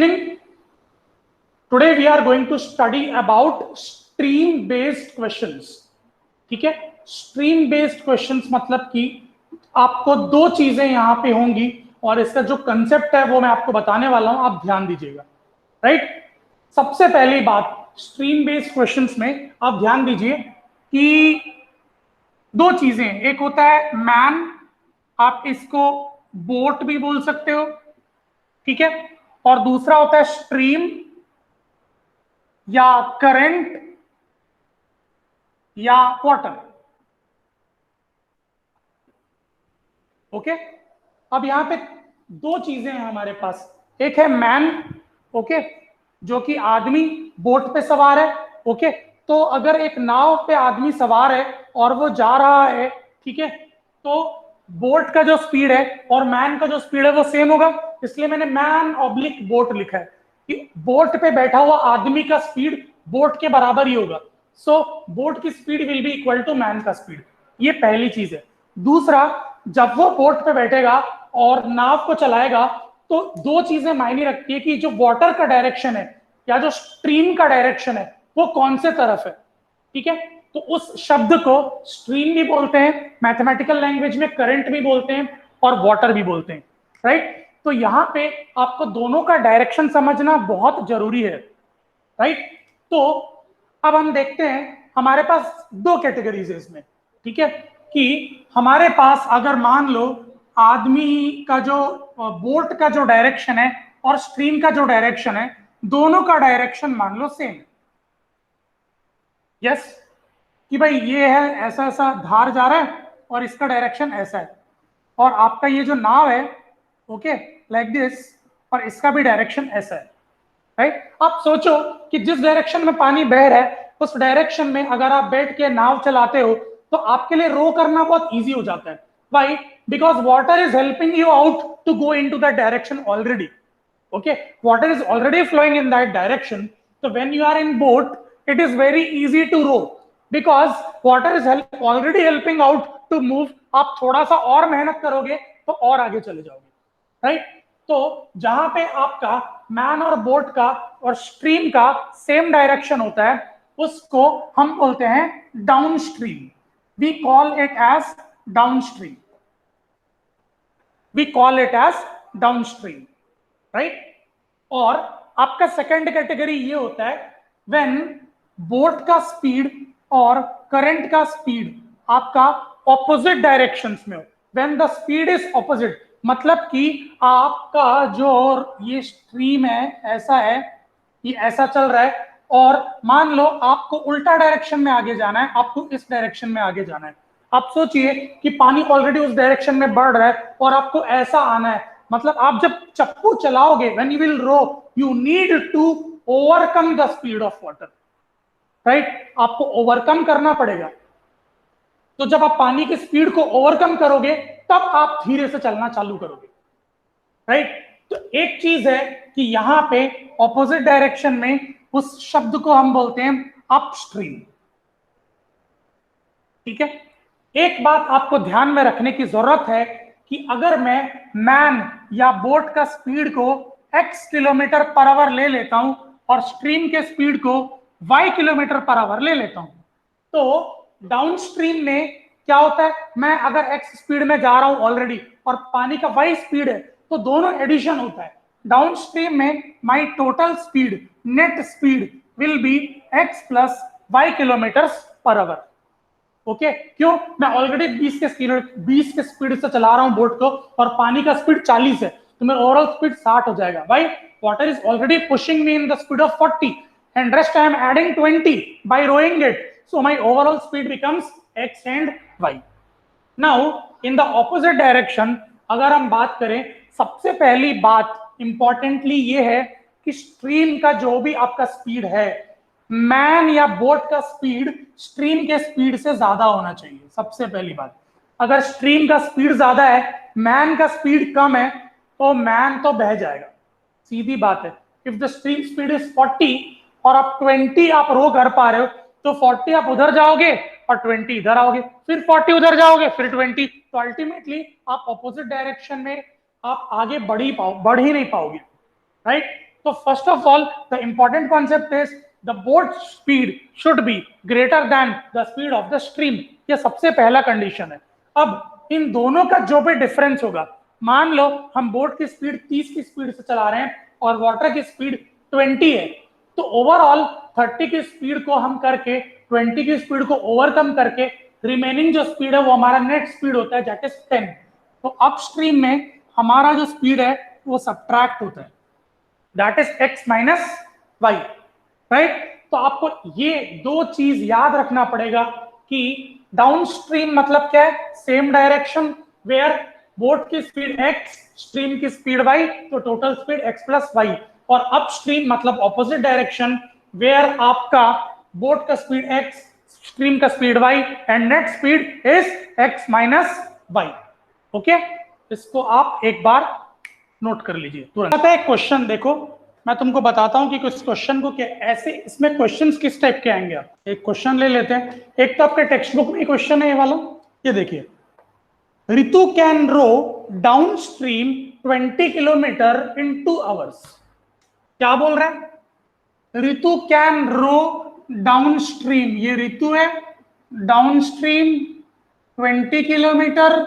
evening. Today we are going to study about stream based questions. ठीक है, stream based questions मतलब कि आपको दो चीजें यहां पे होंगी और इसका जो कंसेप्ट है वो मैं आपको बताने वाला हूं, आप ध्यान दीजिएगा। राइट, सबसे पहली बात स्ट्रीम बेस्ड क्वेश्चंस में आप ध्यान दीजिए कि दो चीजें, एक होता है मैन, आप इसको बोट भी बोल सकते हो, ठीक है, और दूसरा होता है स्ट्रीम या करंट या वाटर। ओके, अब यहां पे दो चीजें हैं हमारे पास, एक है मैन, ओके, जो कि आदमी बोट पे सवार है। ओके, तो अगर एक नाव पे आदमी सवार है और वो जा रहा है, ठीक है, तो बोट का जो स्पीड है और मैन का जो स्पीड है वो सेम होगा, इसलिए मैंने मैन ऑब्लिक बोट लिखा है कि बोट पे बैठा हुआ आदमी का स्पीड बोट के बराबर ही होगा। सो बोट की speed will be equal to man का स्पीड। ये पहली चीज है। दूसरा, जब वो बोट पे बैठेगा और नाव को चलाएगा तो दो चीजें मायने रखती है कि जो वाटर का डायरेक्शन है या जो स्ट्रीम का डायरेक्शन है वो कौन से तरफ है। ठीक है, तो उस शब्द को स्ट्रीम भी बोलते हैं, मैथमेटिकल लैंग्वेज में करंट भी बोलते हैं और वाटर भी बोलते हैं। राइट, तो यहां पे आपको दोनों का डायरेक्शन समझना बहुत जरूरी है। राइट, तो अब हम देखते हैं हमारे पास दो कैटेगरीज है इसमें। ठीक है, कि हमारे पास अगर मान लो आदमी का जो बोट का जो डायरेक्शन है और स्ट्रीम का जो डायरेक्शन है, दोनों का डायरेक्शन मान लो सेम। यस, कि भाई ये है ऐसा ऐसा धार जा रहा है और इसका डायरेक्शन ऐसा है, और आपका ये जो नाव है, ओके, लाइक दिस, और इसका भी डायरेक्शन ऐसा है। राइट, आप सोचो कि जिस डायरेक्शन में पानी बह रहा है उस डायरेक्शन में अगर आप बैठ के नाव चलाते हो तो आपके लिए रो करना बहुत इजी हो जाता है। Why? Because water is helping you out to go into that direction already. Okay, water is already flowing in that direction, so when you are in boat it is very easy to row because water is already helping out to move. आप थोड़ा सा और मेहनत करोगे तो और आगे चले जाओगे। राइट, तो जहां पे आपका मैन और बोट का और स्ट्रीम का सेम डायरेक्शन होता है उसको हम बोलते हैं down stream. We call it as down stream, we call it as down stream. Right, और आपका सेकंड कैटेगरी ये होता है व्हेन बोट का स्पीड और करंट का स्पीड आपका ऑपोजिट डायरेक्शंस में हो। When the speed is opposite, मतलब कि आपका जो ये स्ट्रीम है ऐसा है, ये ऐसा चल रहा है, और मान लो आपको उल्टा डायरेक्शन में आगे जाना है, आपको इस डायरेक्शन में आगे जाना है। आप सोचिए कि पानी ऑलरेडी उस डायरेक्शन में बढ़ रहा है और आपको ऐसा आना है, मतलब आप जब चप्पू चलाओगे, when you will row, you need to overcome the speed of water. Right, आपको ओवरकम करना पड़ेगा। तो जब आप पानी की स्पीड को ओवरकम करोगे तब आप धीरे से चलना चालू करोगे। राइट, तो एक चीज है कि यहां पे ऑपोजिट डायरेक्शन में उस शब्द को हम बोलते हैं अपस्ट्रीम। ठीक है, एक बात आपको ध्यान में रखने की जरूरत है कि अगर मैं मैन या बोट का स्पीड को x किलोमीटर पर आवर ले लेता हूं और स्ट्रीम के स्पीड को y किलोमीटर पर आवर ले लेता हूं, तो डाउन स्ट्रीम में क्या होता है, मैं अगर x स्पीड में जा रहा हूं ऑलरेडी और पानी का y स्पीड है तो दोनों एडिशन होता है। डाउन स्ट्रीम में माई total speed, net speed will be x plus y kilometre per our. Okay, क्यों? मैं ऑलरेडी 20 के स्पीड से चला रहा हूं बोट को और पानी का स्पीड 40 है, तो मेरा ओवरऑल स्पीड 60 हो जाएगा। भाई, water is already pushing me in the speed of 40 and rest I am adding 20 by rowing it, so my overall speed becomes x and y। Now in the opposite direction अगर हम बात करें, सबसे पहली बात इंपॉर्टेंटली ये है कि स्ट्रीम का जो भी आपका स्पीड है, मैन या बोट का स्पीड स्ट्रीम के स्पीड से ज्यादा होना चाहिए। सबसे पहली बात, अगर स्ट्रीम का स्पीड ज्यादा है, मैन का स्पीड कम है, तो मैन तो बह जाएगा, सीधी बात है। If the stream speed is 40 और आप 20 आप रो कर पा रहे हो, तो 40 आप उधर जाओगे और 20 इधर आओगे, फिर 40 उधर जाओगे, फिर 20, तो अल्टीमेटली आप ऑपोजिट डायरेक्शन में आप आगे बढ़ ही नहीं पाओगे। राइट, तो first of all the important concept is the boat speed should be greater than the speed of the stream. ये सबसे पहला कंडीशन है। अब इन दोनों का जो भी डिफरेंस होगा, मान लो हम बोट की स्पीड 30 की स्पीड से चला रहे हैं और वाटर की स्पीड 20 है, तो ओवरऑल 30 की स्पीड को हम करके 20 की स्पीड को ओवरकम करके रिमेनिंग जो स्पीड है वो हमारा नेट स्पीड होता है, दैट इज 10। तो अपस्ट्रीम में हमारा जो स्पीड है वो सब्ट्रैक्ट होता है, that is x minus y, right. तो आपको ये दो चीज याद रखना पड़ेगा कि डाउनस्ट्रीम मतलब क्या है, सेम डायरेक्शन वेयर बोट की स्पीड x, स्ट्रीम की स्पीड y, तो total speed x plus y. और अपस्ट्रीम मतलब ऑपोजिट डायरेक्शन वेयर आपका बोट का स्पीड x, स्ट्रीम का speed y and net speed is x minus y. Okay, इसको आप एक बार नोट कर लीजिए तुरंत। एक क्वेश्चन देखो, मैं तुमको बताता हूं कि कुछ क्वेश्चन को क्या ऐसे, इसमें क्वेश्चंस किस टाइप के आएंगे। आप एक क्वेश्चन ले लेते हैं, एक तो आपके टेक्स्ट बुक में क्वेश्चन है ये वाला, ये देखिए, Ritu can row down stream 20 kilometre in 2 hours. क्या बोल रहा है, Ritu can row down stream, ये रितु है, down stream 20 kilometre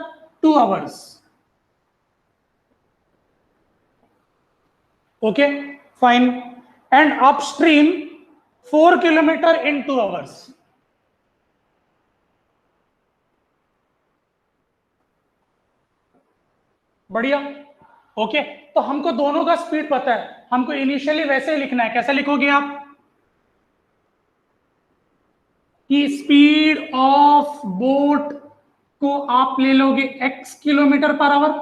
2 hours. Okay fine, and upstream 4 kilometre in 2 hours. बढ़िया। ओके, तो हमको दोनों का स्पीड पता है, हमको इनिशियली वैसे ही लिखना है। कैसे लिखोगे आप कि स्पीड ऑफ बोट को आप ले लोगे x kilometre per our,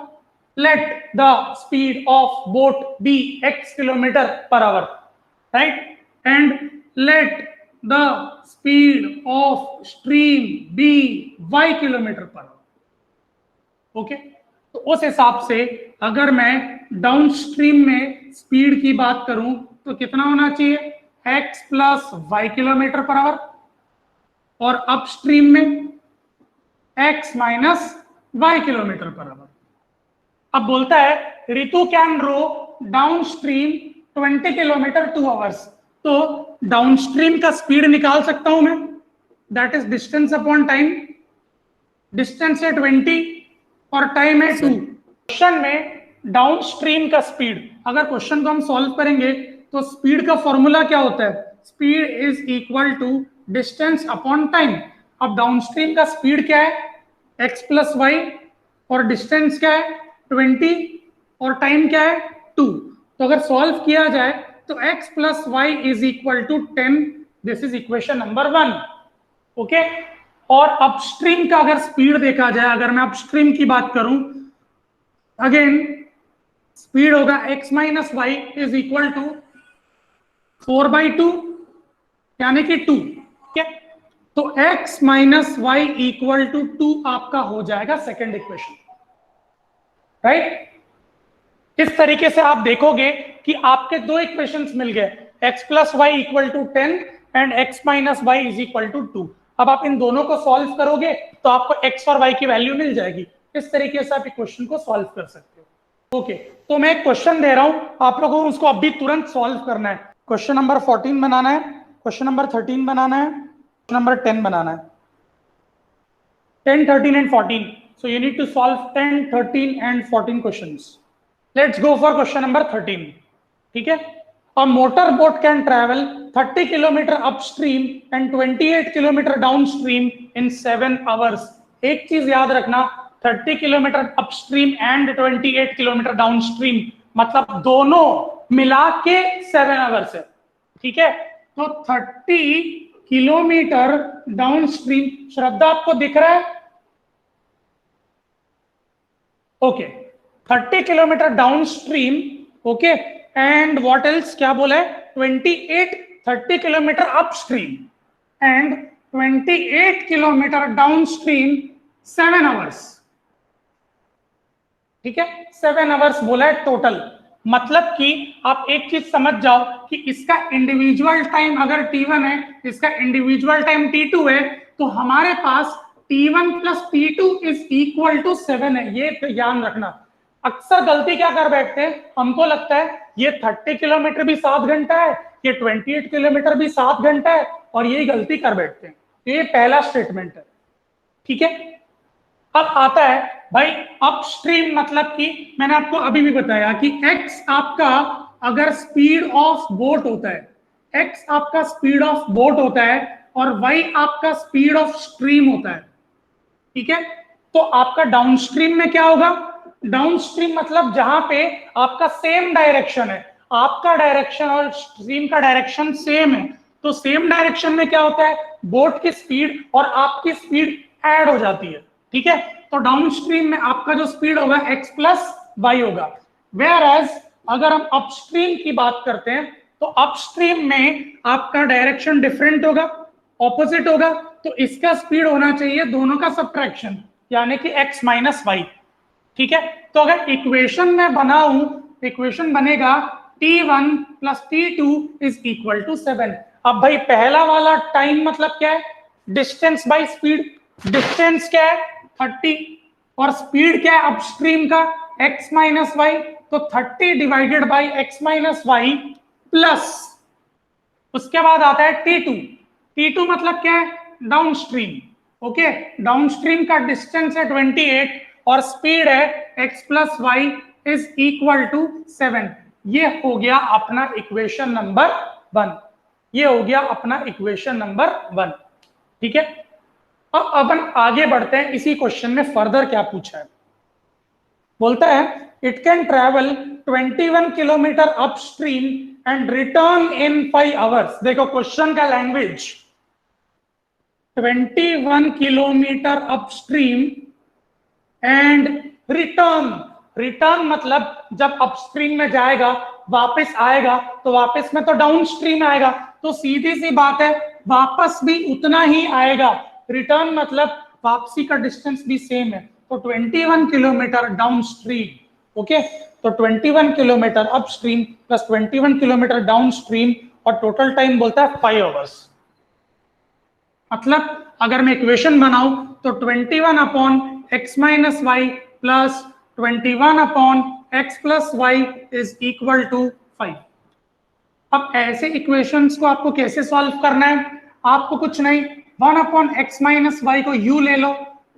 let the speed of boat be x kilometer per hour, right, and let the speed of stream be y kilometer per hour. Okay, तो उस हिसाब से अगर मैं डाउन स्ट्रीम में स्पीड की बात करूं तो कितना होना चाहिए, x plus y kilometre per hour, और अपस्ट्रीम में x minus y kilometre per hour. अब बोलता है Ritu can row down stream 20 kilometre 2 hours, तो डाउन स्ट्रीम का स्पीड निकाल सकता हूं मैं, that is distance upon time. Distance है 20 और टाइम है 2। क्वेश्चन में डाउन स्ट्रीम का स्पीड, अगर क्वेश्चन को हम सॉल्व करेंगे तो स्पीड का फॉर्मूला क्या होता है, speed is equal to distance upon time. अब डाउन स्ट्रीम का स्पीड क्या है, x प्लस वाई, और डिस्टेंस क्या है 20 और टाइम क्या है 2। तो अगर सॉल्व किया जाए तो x plus y is equal to 10, this is equation number 1। Okay, और अपस्ट्रीम का अगर स्पीड देखा जाए, अगर मैं अपस्ट्रीम की बात करूं, अगेन स्पीड होगा x minus y is equal to 4/2 यानी कि 2। ठीक है, तो x minus y equal to 2 आपका हो जाएगा सेकेंड इक्वेशन, राइट। इस तरीके से आप देखोगे कि आपके दो इक्वेशंस मिल गए, x plus y equal to 10 and x minus y is equal to 2। अब आप इन दोनों को सॉल्व करोगे तो आपको x और y की वैल्यू मिल जाएगी। इस तरीके से आप इक्वेशन को सॉल्व कर सकते हो। ओके, तो मैं एक क्वेश्चन दे रहा हूं, आप लोगों को उसको अभी तुरंत सॉल्व करना है। क्वेश्चन नंबर 14 बनाना है, क्वेश्चन नंबर 13 बनाना है, क्वेश्चन नंबर 10 बनाना है, 10, 13 and 14. So you need to solve 10, 13 and 14 questions. Let's go for question number 13. ठीक है, a motor boat can travel 30 kilometer upstream and 28 kilometer downstream in 7 hours. एक चीज याद रखना, 30 kilometre upstream and 28 kilometre downstream, मतलब दोनों मिला के 7 आवर्स है। ठीक है, तो 30 किलोमीटर डाउनस्ट्रीम, श्रद्धा आपको दिख रहा है, okay, 30 kilometre downstream, okay, and what else, क्या बोला है, 30 kilometre upstream and 28 kilometre downstream 7 hours. ठीक है, 7 आवर्स बोला है टोटल। मतलब कि आप एक चीज समझ जाओ कि इसका इंडिविजुअल टाइम अगर T1 है, इसका इंडिविजुअल टाइम T2 है, तो हमारे पास T1 plus T2 is equal to 7 है। ये तो याद रखना, अक्सर गलती क्या कर बैठते हैं, हमको लगता है ये 30 किलोमीटर भी 7 घंटा है, ये 28 किलोमीटर भी 7 घंटा है, और यही गलती कर बैठते हैं। ये पहला स्टेटमेंट है, ठीक है। अब आता है भाई अपस्ट्रीम, मतलब कि मैंने आपको अभी भी बताया कि x आपका अगर स्पीड ऑफ बोट होता है, x आपका स्पीड ऑफ बोट होता है और y आपका स्पीड ऑफ स्ट्रीम होता है, ठीक है। तो आपका डाउनस्ट्रीम में क्या होगा, डाउनस्ट्रीम मतलब जहां पे आपका सेम डायरेक्शन है, आपका डायरेक्शन और स्ट्रीम का डायरेक्शन सेम है, तो सेम डायरेक्शन में क्या होता है, बोट की स्पीड और आपकी स्पीड ऐड हो जाती है, ठीक है। तो डाउनस्ट्रीम में आपका जो स्पीड होगा x प्लस वाई होगा। वेयर एज अगर हम अपस्ट्रीम की बात करते हैं तो अपस्ट्रीम में आपका डायरेक्शन डिफरेंट होगा, ऑपोजिट होगा, तो इसका स्पीड होना चाहिए दोनों का सब्ट्रैक्शन, यानी कि x माइनस वाई, ठीक है। तो अगर इक्वेशन में बनाऊं, इक्वेशन बनेगा t1 plus t2 is equal to 7। अब भाई पहला वाला टाइम मतलब क्या है, डिस्टेंस बाय स्पीड, डिस्टेंस क्या है 30 और स्पीड क्या है अपस्ट्रीम का x माइनस वाई, तो 30 divided by x minus y plus उसके बाद आता है t2, t2 मतलब क्या है डाउनस्ट्रीम, ओके। डाउनस्ट्रीम का डिस्टेंस है 28 और स्पीड है x plus y is equal to 7। ये हो गया अपना इक्वेशन नंबर 1, ये हो गया अपना इक्वेशन नंबर 1, ठीक है। अब अपन आगे बढ़ते हैं, इसी क्वेश्चन में फर्दर क्या पूछा है, बोलता है it can travel 21 kilometre upstream and return in 5 hours. देखो क्वेश्चन का language, 21 kilometre upstream and return, return मतलब जब अपस्ट्रीम में जाएगा वापस आएगा, तो वापस में तो डाउनस्ट्रीम आएगा, तो सीधी सी बात है वापस भी उतना ही आएगा। रिटर्न मतलब वापसी का डिस्टेंस भी सेम है, तो 21 किलोमीटर डाउनस्ट्रीम, ओके। तो 21 kilometre upstream plus 21 kilometre downstream और टोटल टाइम बोलता है 5 आवर्स। मतलब अगर मैं इक्वेशन बनाऊं तो 21 upon x minus y plus 21 upon x plus y is equal to 5। अब ऐसे इक्वेशंस को आपको कैसे सॉल्व करना है, आपको कुछ नहीं, 1 अपॉन x माइनस वाई को u ले लो,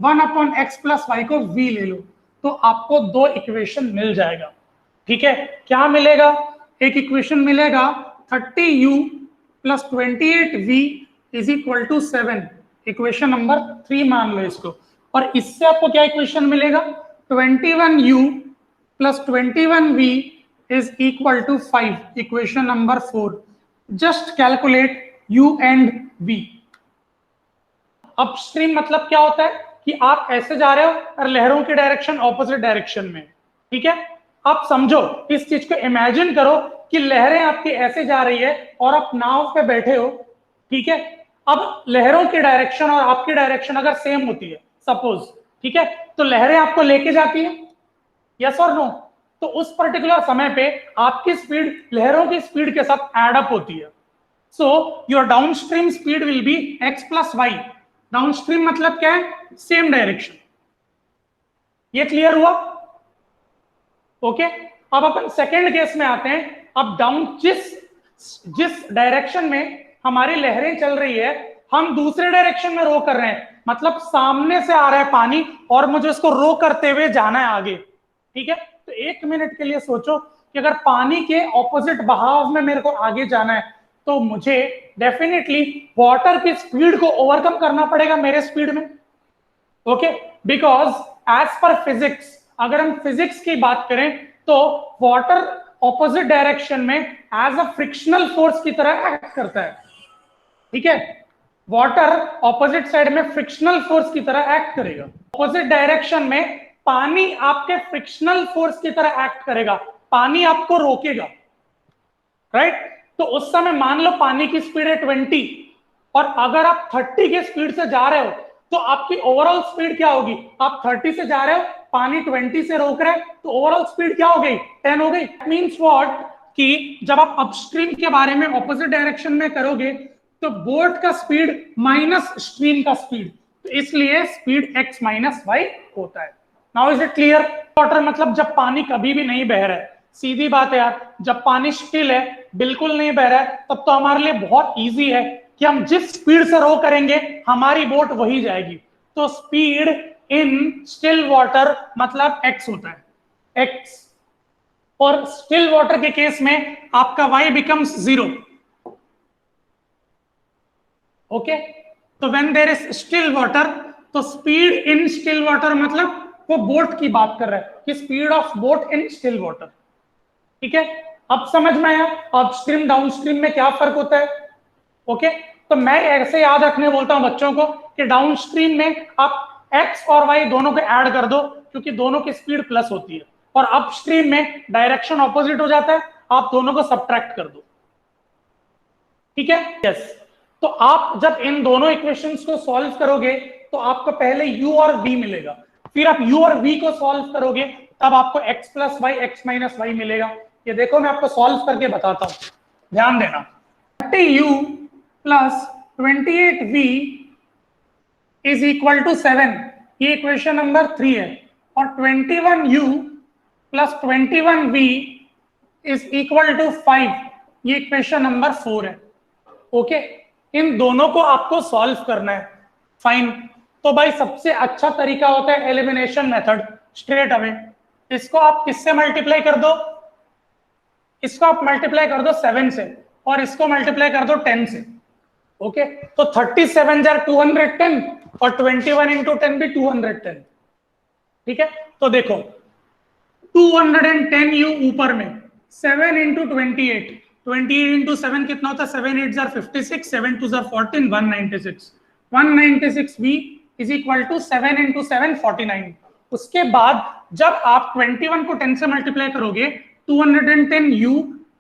1 अपॉन x प्लस वाई को v ले लो, तो आपको दो इक्वेशन मिल जाएगा, ठीक है। क्या मिलेगा, एक इक्वेशन मिलेगा 30u plus 28v is equal to 7, equation number 3 मान लो इसको, और इससे आपको क्या इक्वेशन मिलेगा 21u plus 21v is equal to 5, equation number 4। Just calculate u and v। Upstream मतलब क्या होता है कि आप ऐसे जा रहे हो और लहरों की डायरेक्शन ऑपोजिट डायरेक्शन में, ठीक है। आप समझो, इस चीज को इमेजिन करो कि लहरें आपकी ऐसे जा रही है और आप नाव पे बैठे हो, ठीक है। अब लहरों की डायरेक्शन और आपकी डायरेक्शन अगर सेम होती है सपोज, ठीक है, तो लहरें आपको लेके जाती है, यस और नो, तो उस पर्टिकुलर समय पे आपकी स्पीड लहरों की स्पीड के साथ एड अप होती है। So your downstream speed will be x plus y. Downstream मतलब क्या है, सेम डायरेक्शन। ये क्लियर हुआ, ओके। अब अपन सेकेंड केस में आते हैं। अब डाउन जिस डायरेक्शन में हमारी लहरें चल रही है, हम दूसरे डायरेक्शन में रो कर रहे हैं, मतलब सामने से आ रहा है पानी और मुझे इसको रो करते हुए जाना है आगे, ठीक है। तो 1 मिनट के लिए सोचो कि अगर पानी के ऑपोजिट बहाव में मेरे को आगे जाना है, तो मुझे डेफिनेटली वाटर की स्पीड को ओवरकम करना पड़ेगा मेरे स्पीड में, okay. Because as per physics, अगर हम फिजिक्स की बात करें तो वाटर ऑपोजिट डायरेक्शन में एज अ फ्रिक्शनल फोर्स की तरह एक्ट करता है, ठीक है। वाटर ऑपोजिट साइड में फ्रिक्शनल फोर्स की तरह एक्ट करेगा, ऑपोजिट डायरेक्शन में पानी आपके फ्रिक्शनल फोर्स की तरह एक्ट करेगा, पानी आपको रोकेगा, राइट। तो उस समय मान लो पानी की स्पीड है 20 और अगर आप 30 की स्पीड से जा रहे हो, तो आपकी ओवरऑल स्पीड क्या होगी, आप 30 से जा रहे हो, पानी 20 से रोक रहे हैं, तो ओवरऑल स्पीड क्या हो गई 10 हो गई। मींस व्हाट कि जब आप अपस्ट्रीम के बारे में ऑपोजिट डायरेक्शन में करोगे तो बोट का स्पीड माइनस स्ट्रीम का स्पीड, तो इसलिए स्पीड x माइनस वाई होता है, now is it clear? Water मतलब जब पानी कभी भी नहीं बह रहा है, सीधी बात है यार, जब पानी स्टिल है, बिल्कुल नहीं बह रहा है, तब तो हमारे लिए बहुत इजी है कि हम जिस स्पीड से रो करेंगे हमारी बोट वही जाएगी। तो स्पीड इन स्टिल वाटर मतलब x होता है, x। और स्टिल वाटर के केस में आपका y बिकम्स 0। ओके, तो when there is still water, तो स्पीड इन स्टिल वाटर मतलब वो बोट की बात कर रहा है कि speed of boat in still water. ठीक है, अब समझ में आया अपस्ट्रीम डाउनस्ट्रीम में क्या फर्क होता है? ओके, तो मैं ऐसे याद रखने बोलता हूं बच्चों को कि डाउनस्ट्रीम में आप x और y दोनों को ऐड कर दो, क्योंकि दोनों की स्पीड प्लस होती है, और अपस्ट्रीम में डायरेक्शन ऑपोजिट हो जाता है, आप दोनों को सब्ट्रैक्ट कर दो। ठीक है, यस। तो आप जब इन दोनों इक्वेशंस को सॉल्व करोगे तो आपको पहले u और v मिलेगा, फिर आप u और v को सॉल्व करोगे तब आपको x plus y x minus y मिलेगा। ये देखो मैं आपको सॉल्व करके बताता हूं, ध्यान देना। 30u plus 28v is equal to 7, ये इक्वेशन नंबर 3 है, और 21u plus 21v is equal to 5, ये इक्वेशन नंबर 4 है। ओके, इन दोनों को आपको सॉल्व करना है। फाइन, तो भाई सबसे अच्छा तरीका होता है एलिमिनेशन मेथड, स्ट्रेट अवे। इसको आप किससे मल्टीप्लाई कर दो? इसको आप मल्टीप्लाई कर दो 7 से, और इसको मल्टीप्लाई कर दो 10 से। ओके, तो 37 जार 210 और 21 इंटू 10 भी 210। ठीक है, तो देखो 210 यू ऊपर में, 7 इंटू 28, 28 इंटू 7 कितना होता है? 7 8 जार 56, 7 2 जार 14, 196, 196 v is equal to 7 into 7 49। उसके बाद जब आप 21 को 10 से मल्टीप्लाई करोगे, 210 u,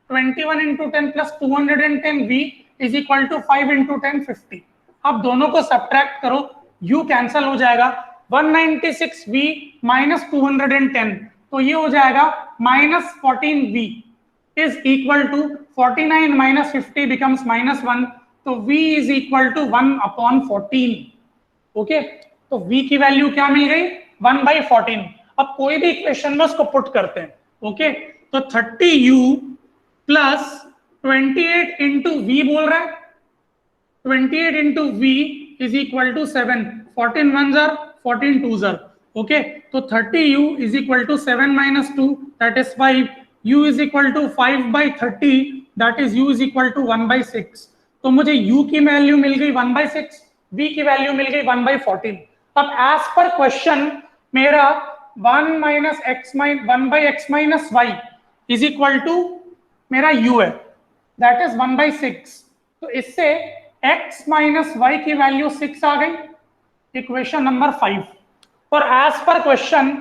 21 into 10 plus 210 v is equal to 5 into 10 50। आप दोनों को सब्ट्रैक्ट करो, u कैंसल हो जाएगा, 196 v माइनस 210, तो ये हो जाएगा minus 14v is equal to 49 minus 50 becomes minus 1, तो v is equal to 1 upon 14। Okay, तो v की वैल्यू क्या मिल गई? 1/14। अब कोई भी इक्वेशन में उसको पुट करते हैं। ओके, तो 30u प्लस 28 इंटू वी बोल रहा है, 28 into v is equal to 7, 14 1 जार 14 2 जार। ओके, तो 30u is equal to 7 minus 2 that is 5, u is equal to 5/30 that is u is equal to 1/6। तो मुझे u की वैल्यू मिल गई 1/6, v की वैल्यू मिल गई 1/14। अब एज पर क्वेश्चन मेरा 1/x minus y is equal to मेरा u है, दैट इज 1/6। तो इससे x माइनस वाई की वैल्यू 6 आ गई, इक्वेशन नंबर 5। और एज पर क्वेश्चन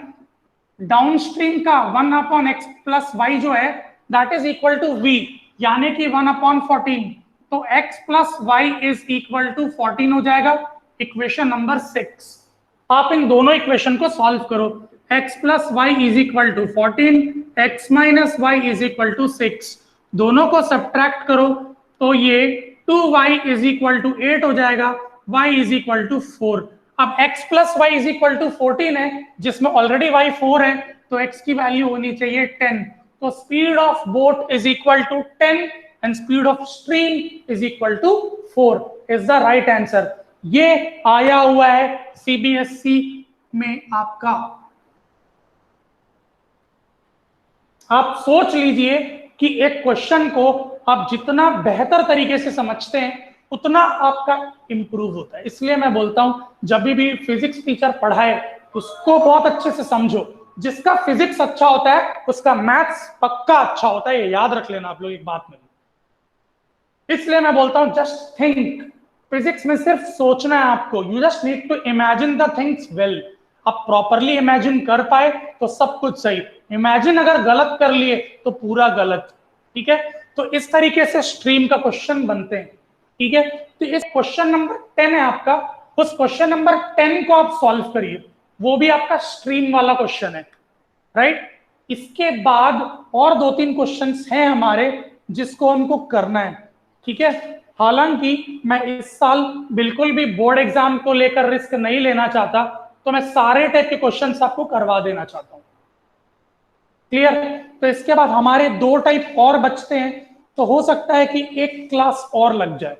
डाउनस्ट्रीम का 1/x प्लस वाई जो है that is equal to v, यानी कि 1/14। तो x plus y is equal to 14 हो जाएगा, इक्वेशन नंबर 6। आप इन दोनों इक्वेशन को सॉल्व करो, x plus y is equal to 14, x minus y is equal to 6, दोनों को सब्ट्रैक्ट करो तो ये 2y इज इक्वल टू 8 हो जाएगा, y इज इक्वल टू 4। अब x plus y is equal to 14 है, जिसमें ऑलरेडी y 4 है, तो x की वैल्यू होनी चाहिए 10। तो speed of boat is equal to 10 and speed of stream is equal to 4 is the right answer. ये आया हुआ है सीबीएसई में आपका। आप सोच लीजिए कि एक क्वेश्चन को आप जितना बेहतर तरीके से समझते हैं उतना आपका इंप्रूव होता है। इसलिए मैं बोलता हूं जब भी फिजिक्स टीचर पढ़ाए उसको बहुत अच्छे से समझो। जिसका फिजिक्स अच्छा होता है उसका मैथ्स पक्का अच्छा होता है, ये याद रख लेना आप लोग एक बात में। इसलिए मैं बोलता हूं जस्ट थिंक, फिजिक्स में सिर्फ सोचना है आपको, you just need to imagine the things well. आप प्रॉपरली इमेजिन कर पाए तो सब कुछ सही, इमेजिन अगर गलत कर लिए तो पूरा गलत। ठीक है, तो इस तरीके से स्ट्रीम का क्वेश्चन बनते हैं। ठीक है, तो इस क्वेश्चन नंबर 10 है आपका, उस क्वेश्चन नंबर 10 को आप सॉल्व करिए, वो भी आपका स्ट्रीम वाला क्वेश्चन है, राइट। इसके बाद और 2-3 क्वेश्चंस हैं हमारे जिसको हमको करना है। ठीक है, हालांकि मैं इस साल बिल्कुल भी बोर्ड एग्जाम को लेकर रिस्क नहीं लेना चाहता, तो मैं सारे टाइप के क्वेश्चंस आपको करवा देना चाहता हूं। क्लियर? तो इसके बाद हमारे 2 टाइप और बचते हैं, तो हो सकता है कि एक क्लास और लग जाए।